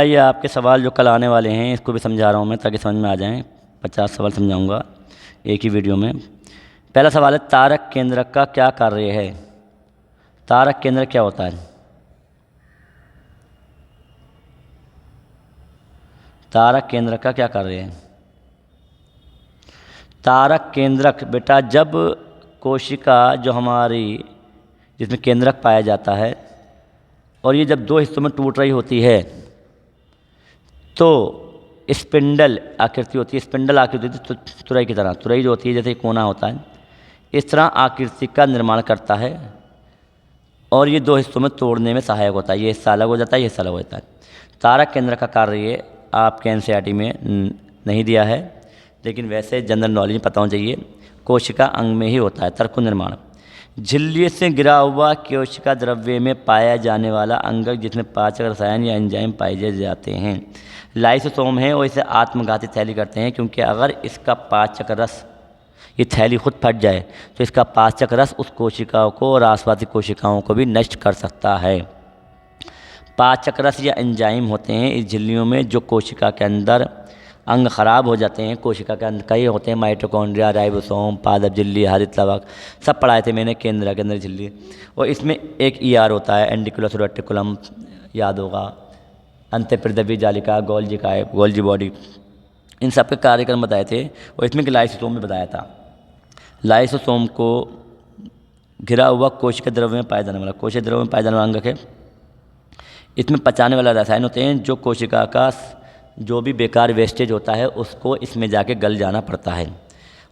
ये आपके सवाल जो कल आने वाले हैं इसको भी समझा रहा हूँ मैं ताकि समझ में आ जाएं। 50 सवाल समझाऊंगा एक ही वीडियो में। पहला सवाल है, तारक केंद्रक का क्या कार्य है? तारक केंद्रक क्या होता है? तारक केंद्रक का क्या कार्य है? तारक केंद्रक बेटा, जब कोशिका जो हमारी जिसमें केंद्रक पाया जाता है और ये जब दो हिस्सों में टूट रही होती है तो स्पिंडल आकृति होती है। स्पिंडल आकृति होती है तुरई की तरह। तुरई जो होती है जैसे कोना होता है, इस तरह आकृति का निर्माण करता है और ये दो हिस्सों में तोड़ने में सहायक होता है। ये हिस्सा अलग हो जाता है, ये हिस्सा अलग हो जाता है। तारक केंद्र का कार्य आपके एनसीईआरटी में नहीं दिया है, लेकिन वैसे जनरल नॉलेज में पता होना चाहिए। कोशिका अंग में ही होता है तर्क निर्माण। झिल्ली से गिरा हुआ कोशिका द्रव्य में पाया जाने वाला अंगक जिसमें पाचक रसायन या एंजाइम पाए जाते हैं लाइसोसोम है और इसे आत्मघाती थैली करते हैं, क्योंकि अगर इसका पाचक रस, ये थैली खुद फट जाए तो इसका पाचक रस उस कोशिकाओं को और आसपास की कोशिकाओं को भी नष्ट कर सकता है। पाचक रस या एंजाइम होते हैं इस झिल्लियों में जो कोशिका के अंदर अंग खराब हो जाते हैं। कोशिका के अंदर कई होते हैं, माइटोकॉन्ड्रिया, राइबोसोम, पादप झिल्ली, हरित लवक, सब पढ़ाए थे मैंने केंद्र के अंदर झिल्ली। और इसमें एक ईआर होता है, एंडिकुलस रेटिकुलम याद होगा, अंतःपृदवी जालिका, गोल्जी बॉडी, इन सब के कार्यक्रम बताए थे। और इसमें लाइसोसोम में बताया था। लाइसोसोम को घिरा हुआ कोशिका द्रव्य में पाया जाने वाला, कोशिका द्रव्य में पाया जाने वाला अंग है। इसमें पचाने वाला रसायन होते हैं जो कोशिका का जो भी बेकार वेस्टेज होता है उसको इसमें जाके गल जाना पड़ता है।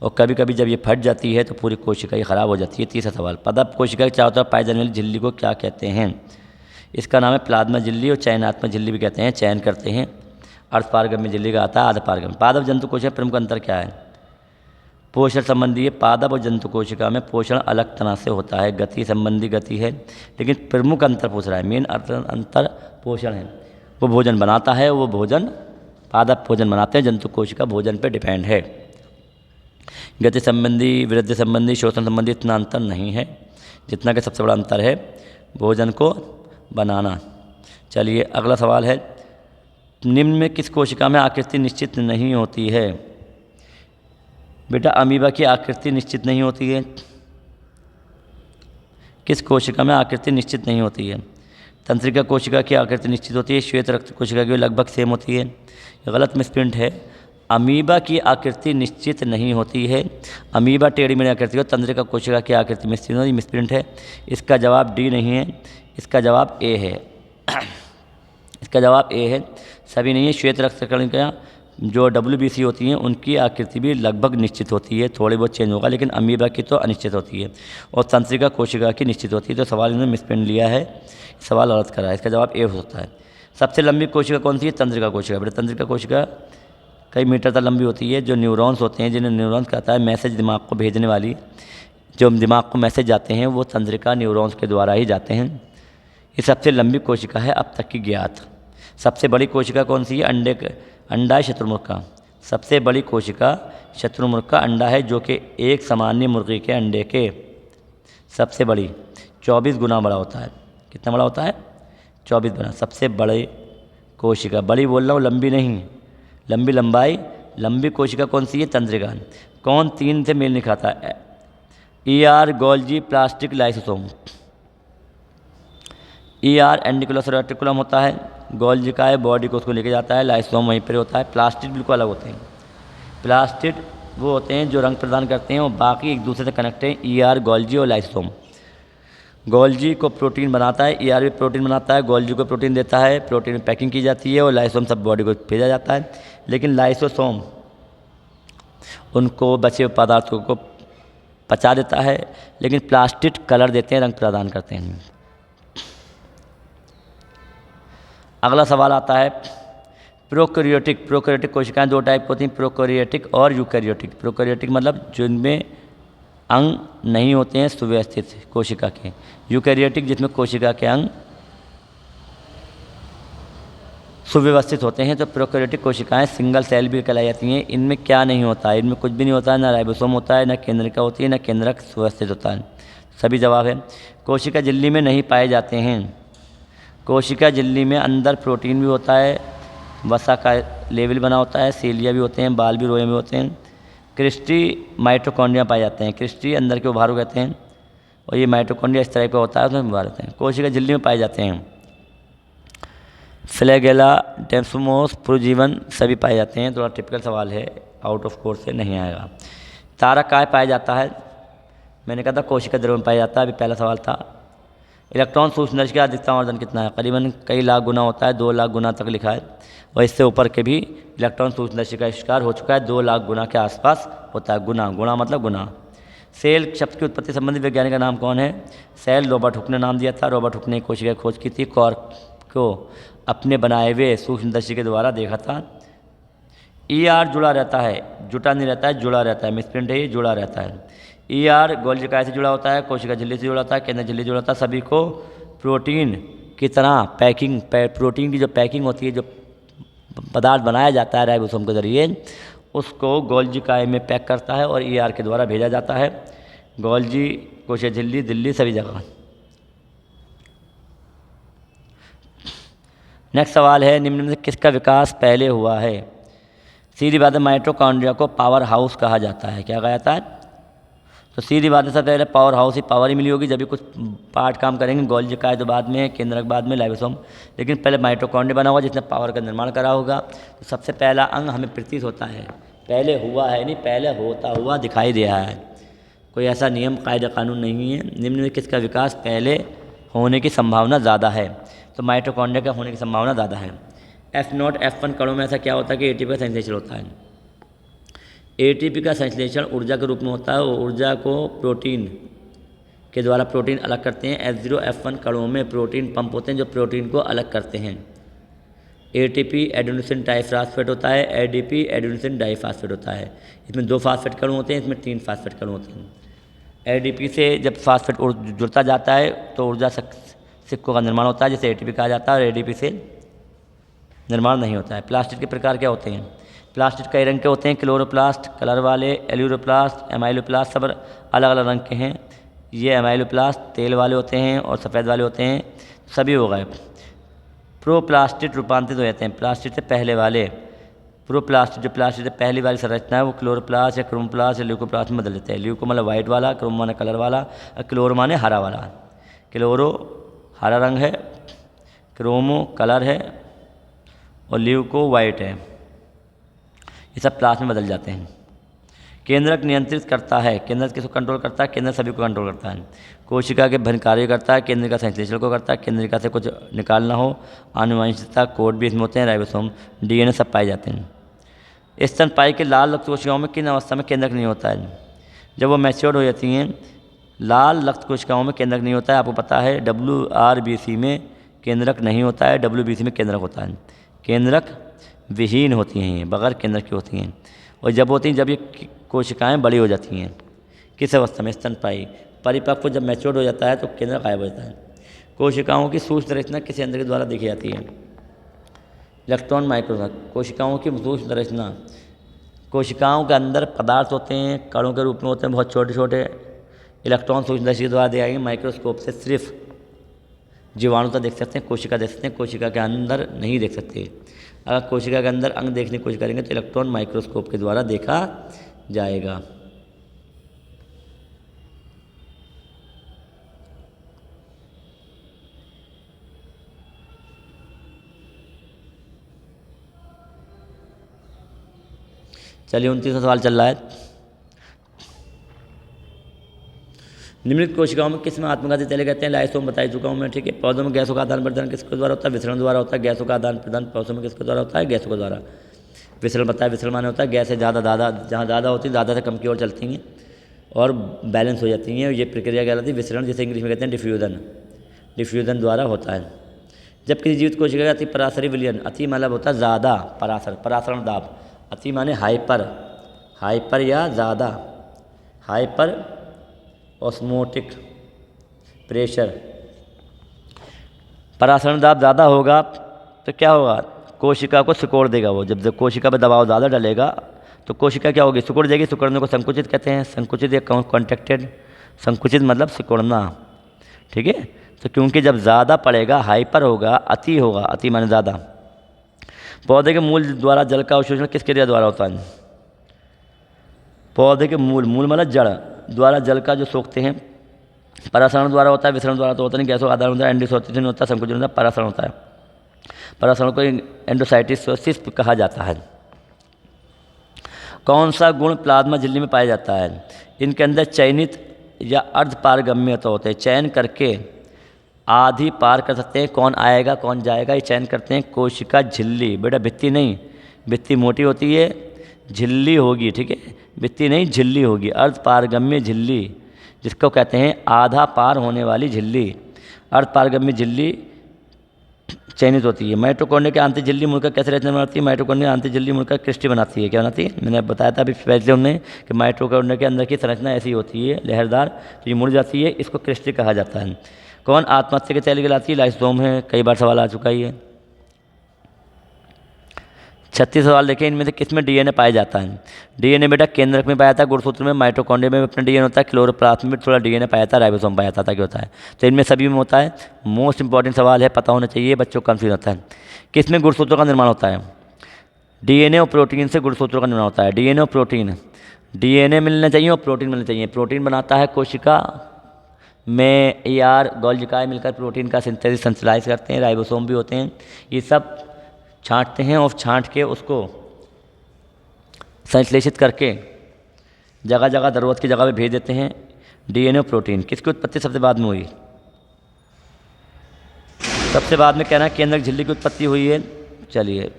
और कभी कभी जब ये फट जाती है तो पूरी कोशिका ही ख़राब हो जाती है। तीसरा सवाल, पादप कोशिका के चारों तरफ पाई जाने वाली झिल्ली को क्या कहते हैं? इसका नाम है प्लाज्मा झिल्ली और चयनात्मक झिल्ली भी कहते हैं। चयन करते हैं। अर्धपारगम्य झिल्ली का आता है अर्धपारगम्य। पादप जंतु कोशिका प्रमुख अंतर क्या है? पोषण संबंधी है। पादप और जंतु कोशिका में पोषण अलग तरह से होता है। गति संबंधी गति है, लेकिन प्रमुख अंतर पूछ रहा है। मेन अंतर पोषण है। वो भोजन बनाता है, वो भोजन, पादप भोजन बनाते हैं, जंतु कोशिका भोजन पे डिपेंड है। गति संबंधी, वृद्धि संबंधी, शोषण संबंधी इतना अंतर नहीं है जितना कि सबसे बड़ा अंतर है भोजन को बनाना। चलिए अगला सवाल है, निम्न में किस कोशिका में आकृति निश्चित नहीं होती है? बेटा, अमीबा की आकृति निश्चित नहीं होती है। किस कोशिका में आकृति निश्चित नहीं होती है? तंत्रिका कोशिका की आकृति निश्चित होती है। श्वेत रक्त कोशिका की लगभग सेम होती है। गलत मिसप्रिंट है। अमीबा की आकृति निश्चित नहीं होती है। अमीबा टेढ़ी मेढ़ी आकृति हो। तंत्रिका कोशिका की आकृति मिसप्रिंट है। इसका जवाब डी नहीं है, इसका जवाब ए है। इसका जवाब ए है, सभी नहीं है। श्वेत रक्त कणिका जो WBC होती हैं उनकी आकृति भी लगभग निश्चित होती है, थोड़ी बहुत चेंज होगा, लेकिन अमीबा की तो अनिश्चित होती है और तंत्रिका कोशिका की निश्चित होती है। तो सवाल इन्होंने मिसप्रिंट लिया है, सवाल गलत करा है। इसका जवाब ए हो सकता है। सबसे लंबी कोशिका कौन सी है? तंत्रिका कोशिका। बेटा, तंत्रिका कोशिका कई मीटर तक लंबी होती है। जो न्यूरॉन्स होते हैं, जिन्हें न्यूरॉन्स कहता है, मैसेज दिमाग को भेजने वाली, जो दिमाग को मैसेज जाते हैं वो तंत्रिका न्यूरॉन्स के द्वारा ही जाते हैं। ये सबसे लंबी कोशिका है अब तक की ज्ञात। सबसे बड़ी कोशिका कौन सी है? अंडा है शत्रुमुर्ग का। सबसे बड़ी कोशिका शत्रुमुर्ग का अंडा है, जो कि एक सामान्य मुर्गी के अंडे के सबसे बड़ी 24 गुना बड़ा होता है। कितना बड़ा होता है? 24 गुना। सबसे बड़ी कोशिका, बड़ी बोल रहा हूँ, लंबी नहीं, लंबी लंबाई, लंबी कोशिका कौन सी है? तंत्रिका। कौन तीन से मेल नहीं खाता? ER, Golgi, plastic, lysosome. ER एंडिकुलस रेटिकुलम होता है, गोल्जी का है, बॉडी को उसको लेके जाता है, लाइसोसोम वहीं पर होता है। प्लास्टिड बिल्कुल अलग होते हैं। प्लास्टिड वो होते हैं जो रंग प्रदान करते हैं और बाकी एक दूसरे से कनेक्ट हैं। ER, गोल्जी और लाइसोसोम। गोल्जी को प्रोटीन बनाता है, ER भी प्रोटीन बनाता है, गोल्जी को प्रोटीन देता है, प्रोटीन में पैकिंग की जाती है और लाइसोसोम सब बॉडी को भेजा जाता है। लेकिन लाइसोसोम उनको बचे हुए पदार्थों को पचा देता है, लेकिन प्लास्टिड कलर देते हैं, रंग प्रदान करते हैं। अगला सवाल आता है, प्रोकैरियोटिक कोशिकाएं दो टाइप होती हैं, प्रोकैरियोटिक और यूकैरियोटिक। प्रोकैरियोटिक मतलब जिनमें अंग नहीं होते हैं सुव्यवस्थित कोशिका के। यूकैरियोटिक जिसमें कोशिका के अंग सुव्यवस्थित होते हैं। तो प्रोकैरियोटिक कोशिकाएं सिंगल सेल भी कहलाई जाती हैं। इनमें क्या नहीं होता है? इनमें कुछ भी नहीं होता है, ना राइबोसोम होता है, ना केंद्रिका होती है, ना केंद्रक सुव्यवस्थित होता है। सभी जवाब है। कोशिका झिल्ली में नहीं पाए जाते हैं। कोशिका झिल्ली में अंदर प्रोटीन भी होता है वसा का लेवल बना होता है, सीलिया भी होते हैं, बाल भी रोए में होते हैं। क्रिस्टी माइटोकॉन्ड्रिया पाए जाते हैं। क्रिस्टी अंदर के उभारू कहते हैं, और ये माइटोकॉन्ड्रिया इस तरह का होता है, उसमें उभार होते हैं। कोशिका झिल्ली में पाए जाते हैं। फ्लैगेला, डेम्सोमोस, पुरुजीवन सभी पाए जाते हैं। थोड़ा टिपिकल सवाल है, आउट ऑफ कोर्स से नहीं आएगा। तारक काय पाया जाता है? मैंने कहा था कोशिका द्रव्य में पाया जाता है, अभी पहला सवाल था। इलेक्ट्रॉन सूक्ष्मदर्शी का अधिकतम आवर्धन कितना है? करीबन कई लाख गुना होता है, 2 लाख गुना तक लिखा है, और इससे ऊपर के भी इलेक्ट्रॉन सूक्ष्मदर्शी का शिकार हो चुका है, 2 लाख गुना के आसपास होता है। गुना, गुणा मतलब गुना। सेल शब्द की उत्पत्ति संबंधी वैज्ञानिक का नाम कौन है? सेल रॉबर्ट हुक ने नाम दिया था। रॉबर्ट हुक ने कोशिका की खोज की थी, कॉर्क को अपने बनाए हुए सूक्ष्मदर्शी के द्वारा देखा था। ER जुड़ा रहता है, जुटा नहीं रहता है, जुड़ा रहता है, मिसप्रिंट है, ये जुड़ा रहता है। ER गोल्गी काय से जुड़ा होता है, कोशिका झिल्ली से जुड़ा होता है, केंद्र झिल्ली से जुड़ा होता है। सभी को प्रोटीन की तरह पैकिंग, प्रोटीन की जो पैकिंग होती है, जो पदार्थ बनाया जाता है राइबोसोम के जरिए, उसको गोल्गी काय में पैक करता है और ER के द्वारा भेजा जाता है। गोल्गी, कोशिका झिल्ली, दिल्ली, सभी जगह। नेक्स्ट सवाल है, निम्न में से किसका विकास पहले हुआ है? सीधी बात है, माइटोकॉन्ड्रिया को पावर हाउस कहा जाता है। क्या कहा जाता है? तो सीधी बात है, सबसे पहले पावर हाउस ही पावर ही मिली होगी, जब भी कुछ पार्ट काम करेंगे। गोल्गी काय तो बाद में, केंद्रक बाद में, लाइसोसोम, लेकिन पहले माइटोकॉन्ड्रिया बना होगा जिसने पावर का निर्माण करा होगा। तो सबसे पहला अंग हमें प्रतीत होता है, पहले हुआ है नहीं, पहले होता हुआ दिखाई दे रहा है। कोई ऐसा नियम, कायदा, कानून नहीं है। निम्न में किसका विकास पहले होने की संभावना ज़्यादा है? तो माइटोकॉन्ड्रिया का होने की संभावना ज़्यादा है। F0, F1 कणों में ऐसा क्या होता है कि ATP का संश्लेषण होता है। ATP का संश्लेषण ऊर्जा के रूप में होता है, और ऊर्जा को प्रोटीन के द्वारा प्रोटीन अलग करते हैं। F0, F1 कणों में प्रोटीन पंप होते हैं जो प्रोटीन को अलग करते हैं। ATP एडेनोसिन ट्राइफॉस्फेट होता है, ADP एडेनोसिन डाइफॉस्फेट होता है। इसमें 2 फास्फेट कण होते हैं, इसमें 3 फास्फेट कण होते हैं। ADP से जब फास्फेट जुड़ता जाता है तो ऊर्जा सिक्कों का निर्माण होता है, जिसे ATP कहा जाता है, और ADP से निर्माण नहीं होता है। प्लास्टिड के प्रकार क्या होते हैं? प्लास्टिड कई रंग के होते हैं, क्लोरोप्लास्ट, कलर वाले, एल्यूरोप्लास्ट, एमाइलोप्लास्ट, सब अलग अलग रंग के हैं। ये एमाइलोप्लास्ट तेल वाले होते हैं और सफ़ेद वाले होते हैं, सभी हो गए। प्रोप्लास्टिड रूपांतरित हो जाते हैं प्लास्टिड से पहले वाले। प्रोप्लास्टिड, जो प्लास्टिड से पहली वाली संरचना है, वो क्लोरोप्लास्ट या क्रोमोप्लास्ट या ल्यूकोप्लास्ट में बदल देते हैं। ल्यूको मतलब वाइट वाला, क्रोम माने कलर वाला, और क्लोरो माने हरा वाला। क्लोरो हरा रंग है, क्रोमो कलर है, और ल्यूको वाइट है। ये सब प्लास्ट में बदल जाते हैं। केंद्रक नियंत्रित करता है, केंद्रक किसको कंट्रोल करता है? केंद्र सभी को कंट्रोल करता है। कोशिका के भन कार्य करता है, केंद्रिका संश्लेषण को करता है। केंद्रिका से कुछ निकालना हो, आनुवंशिकता कोड भी इसमें होते हैं, राइबोसोम, DNA सब पाए जाते हैं। स्तनपायी के लाल रक्त कोशिकाओं में किन अवस्था में केंद्रक नहीं होता है? जब वो मैच्योर्ड हो जाती हैं। लाल रक्त कोशिकाओं में केंद्रक नहीं होता है, आपको पता है। WRBC में केंद्रक नहीं होता है, WBC में केंद्रक होता है। केंद्रक विहीन होती हैं, ये बगैर केंद्रक की होती हैं। और जब होती हैं, जब ये कोशिकाएं बड़ी हो जाती हैं। किस अवस्था में? स्तनपायी। परिपक्व जब मैच्योर्ड हो जाता है तो केंद्रक गायब हो जाता है। कोशिकाओं की सूक्ष्म संरचना किस यंत्र के द्वारा देखी जाती है? Electron microscope. कोशिकाओं की सूक्ष्म संरचना, कोशिकाओं के अंदर पदार्थ होते हैं, कणों के रूप में होते हैं, बहुत छोटे छोटे। इलेक्ट्रॉन सूक्ष्मदर्शी के द्वारा दिखाएंगे। माइक्रोस्कोप से सिर्फ जीवाणुता देख सकते हैं, कोशिका देख सकते हैं, कोशिका के अंदर नहीं देख सकते। अगर कोशिका के अंदर अंग देखने की कोशिश करेंगे तो इलेक्ट्रॉन माइक्रोस्कोप के द्वारा देखा जाएगा। चलिए 29वां सवाल चल रहा है। निम्नलिखित कोशिकाओं में किस में आत्मघाती तेल कहते हैं? लाइसोम बता चुका हूँ मैं, ठीक है। पौधों में गैसों का आदान प्रदान किसके द्वारा होता है? विसरण द्वारा होता है। गैसों का आदान प्रदान पौधों में किसके द्वारा होता है? गैसों के द्वारा। विसरण बताया, विसरण माने होता है गैस से ज़्यादा जहाँ ज़्यादा होती है ज़्यादा से कम की ओर चलती हैं और बैलेंस हो जाती हैं। ये प्रक्रिया कहलाती है विसरण, जिसे इंग्लिश में कहते हैं डिफ्यूजन। डिफ्यूजन द्वारा होता है। जब किसी जीवित कोशिका का अति परासरी विलयन, अति मतलब होता है ज़्यादा, परासरण दाब, अति माने हाइपर या ज़्यादा, हाइपर ऑस्मोटिक प्रेशर। परासरण दाब ज़्यादा होगा तो क्या होगा? कोशिका को सिकोड़ देगा वो। जब कोशिका पर दबाव ज़्यादा डलेगा तो कोशिका क्या होगी? सिकुड़ जाएगी। सिकुड़ने को संकुचित कहते हैं। संकुचित या कॉन्ट्रैक्टेड, संकुचित मतलब सिकुड़ना, ठीक है। तो क्योंकि जब ज़्यादा पड़ेगा, हाइपर होगा, अति होगा, अति माने ज़्यादा, पौधे के मूल द्वारा जल का अवशोषण किस क्रिया द्वारा होता है? पौधे के मूल, मूल मतलब जड़ द्वारा जल का जो सोखते हैं, परासरण द्वारा होता है, विसरण द्वारा तो होता नहीं, गैसों आधार होता है, एंडोसोसिस होता है, संकुचन होता है, परासरण होता है। परासरण को एंडोसाइटोसिस कहा जाता है। कौन सा गुण प्लाज्मा झिल्ली में पाया जाता है? इनके अंदर चयनित या अर्ध पारगम्यता होते हैं, चयन करके आधी पार कर सकते हैं, कौन आएगा कौन जाएगा ये चयन करते हैं। कोशिका झिल्ली, बेटा भित्ति नहीं, भित्ति मोटी होती है, झिल्ली होगी, ठीक है, भित्ति नहीं झिल्ली होगी। अर्ध पारगम्य झिल्ली जिसको कहते हैं आधा पार होने वाली झिल्ली, अर्ध पारगम्य झिल्ली चयनित होती है। माइटोकॉन्ड्रिया की आंतरिक झिल्ली मुड़कर कैसे रचना बनाती है? माइटोकॉन्ड्रिया आंतरिक झिल्ली मुड़कर क्रिस्टी बनाती है। क्या बनाती है? मैंने बताया था अभी पहले हमने कि माइटोकॉन्ड्रिया के अंदर की संरचना ऐसी होती है लहरदार, तो ये मुड़ जाती है, इसको क्रिस्टी कहा जाता है। कौन आत्महत्या के तैयारी कहलाती है? लाइसोसोम है, कई बार सवाल आ चुका ही है। 36 सवाल देखें, इनमें से किसमें डीएनए पाया जाता है? डीएनए बेटा केंद्रक में पाया जाता है, गुणसूत्र में, माइटोकॉन्ड्रिया में अपना डीएनए होता है, क्लोरोप्लास्ट में थोड़ा डीएनए पाया जाता है, राइबोसोम पाया जाता है, क्या होता है? तो इनमें सभी में होता है। मोस्ट इंपॉर्टेंट सवाल है, पता होना चाहिए, बच्चों को कंफ्यूज होता है। किसमें गुणसूत्रों का निर्माण होता है? डीएनए और प्रोटीन से गुणसूत्रों का निर्माण होता है। डीएनए और प्रोटीन, डीएनए मिलना चाहिए और प्रोटीन मिलना चाहिए। प्रोटीन बनाता है कोशिका में ER गोल्जिकाएँ मिलकर प्रोटीन का सिंथेसिस संश्लेषण करते हैं, राइबोसोम भी होते हैं, ये सब छांटते हैं और छांट के उसको संश्लेषित करके जगह जगह ज़रूरत की जगह पे भेज देते हैं। डीएनए और प्रोटीन किसकी उत्पत्ति सबसे बाद में हुई? सबसे बाद में कहना है केंद्रक झिल्ली की उत्पत्ति हुई है। चलिए